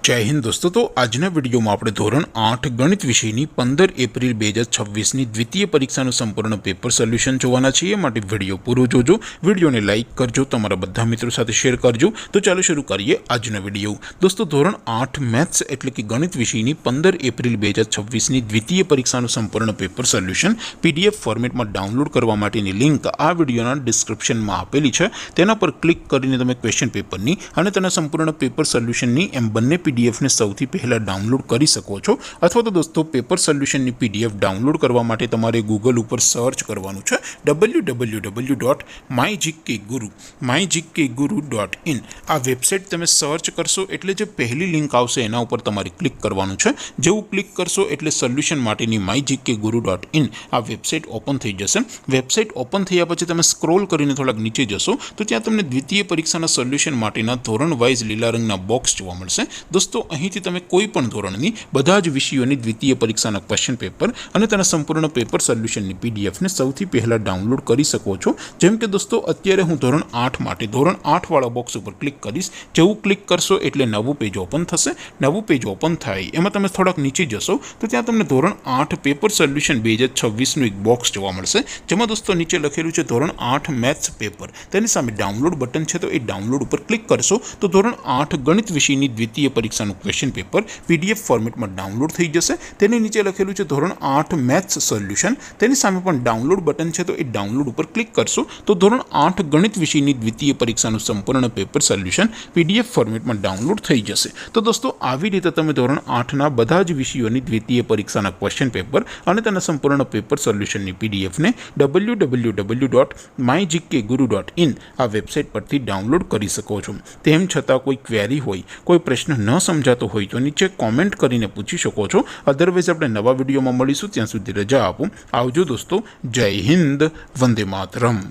जय हिंद दोस्तों। तो आजना वीडियो में આપણે ધોરણ 8 ગણિત વિષયની 15 એપ્રિલ 2026 ની દ્વિતીય પરીક્ષાનું સંપૂર્ણ પેપર સોલ્યુશન જોવાના છીએ। માટે વિડિયો પૂરો જોજો, વિડિયોને લાઈક કરજો, તમારા બધા મિત્રો સાથે શેર કરજો। તો ચાલો શરૂ કરીએ આજનો વિડિયો। દોસ્તો ધોરણ 8 મેથ્સ એટલે કે ગણિત વિષયની 15 એપ્રિલ 2026 ની દ્વિતીય પરીક્ષાનું સંપૂર્ણ પેપર સોલ્યુશન પીડીએફ ફોર્મેટમાં ડાઉનલોડ કરવા માટેની લિંક આ વિડિયોના ડિસ્ક્રિપ્શનમાં આપેલી છે। તેના પર ક્લિક કરીને તમે ક્વેશ્ચન પેપરની અને તેના સંપૂર્ણ પેપર સોલ્યુશનની એમ બંને पीडीएफ ने સૌથી પહેલા ડાઉનલોડ કરી શકો છો। અથવા તો દોસ્તો પેપર સોલ્યુશનની પીડીએફ ડાઉનલોડ કરવા માટે તમારે ગૂગલ ઉપર સર્ચ કરવાનું છે www.mygkguru.in। આ વેબસાઇટ તમે સર્ચ કરશો એટલે જે પહેલી લિંક આવશે એના ઉપર તમારે ક્લિક કરવાનું છે। જેવું ક્લિક કરશો એટલે સોલ્યુશન માટેની mygkguru.in આ વેબસાઇટ ઓપન થઈ જશે। વેબસાઇટ ઓપન થયા પછી તમે સ્ક્રોલ કરીને થોડાક નીચે જશો તો ત્યાં તમને દ્વિતીય પરીક્ષાના સોલ્યુશન માટેના ધોરણ વાઇઝ લીલા રંગના બોક્સ જોવા મળશે। दोस्तों અહીંથી તમે કોઈ પણ ધોરણની બધા જ વિષયોની દ્વિતીય પરીક્ષાના ક્વેશ્ચન પેપર અને તેના સંપૂર્ણ પેપર સોલ્યુશનની પીડીએફ ને સૌથી પહેલા ડાઉનલોડ કરી શકો છો। જેમ કે દોસ્તો અત્યારે હું ધોરણ 8 માટે ધોરણ 8 વાળા બોક્સ ઉપર ક્લિક કરીશ। જેવું ક્લિક કરશો એટલે નવું પેજ ઓપન થશે। નવું પેજ ઓપન થાય એમાં તમે થોડાક નીચે જશો તો ત્યાં તમને ધોરણ 8 પેપર સોલ્યુશન 2026 નું એક બોક્સ જોવા મળશે। જેમાં દોસ્તો નીચે લખેલું છે ધોરણ 8 મેથ્સ પેપર। તેની સામે ડાઉનલોડ બટન છે તો એ ડાઉનલોડ ઉપર ક્લિક કરશો તો ધોરણ 8 ગણિત વિષયની દ્વિતીય પરીક્ષાનું ક્વેશ્ચન પેપર પીડીએફ ફોર્મેટમાં ડાઉનલોડ થઈ જશે। તેની નીચે લખેલું છે ધોરણ 8 મેથ્સ સોલ્યુશન। તેની સામે પણ ડાઉનલોડ બટન છે તો એ ડાઉનલોડ ઉપર ક્લિક કરશો તો ધોરણ 8 ગણિત વિષયની દ્વિતીય પરીક્ષાનું સંપૂર્ણ પેપર સોલ્યુશન પીડીએફ ફોર્મેટમાં ડાઉનલોડ થઈ જશે। તો દોસ્તો આવી રીતે તમે ધોરણ 8 ના બધા જ વિષયોની દ્વિતીય પરીક્ષાના ક્વેશ્ચન પેપર અને તેના સંપૂર્ણ પેપર સોલ્યુશનની પીડીએફ ને www.mygkguru.in આ વેબસાઇટ પરથી ડાઉનલોડ કરી શકો છો। તેમ છતાં કોઈ ક્વેરી હોય, કોઈ પ્રશ્ન ન સમજાતો હોય તો નીચે કોમેન્ટ કરીને પૂછી શકો છો। અધરવાઇઝ આપણે નવા વિડીયોમાં મળીશું, ત્યાં સુધી રજા આપો। આવજો દોસ્તો। જય હિન્દ, વંદે માતરમ।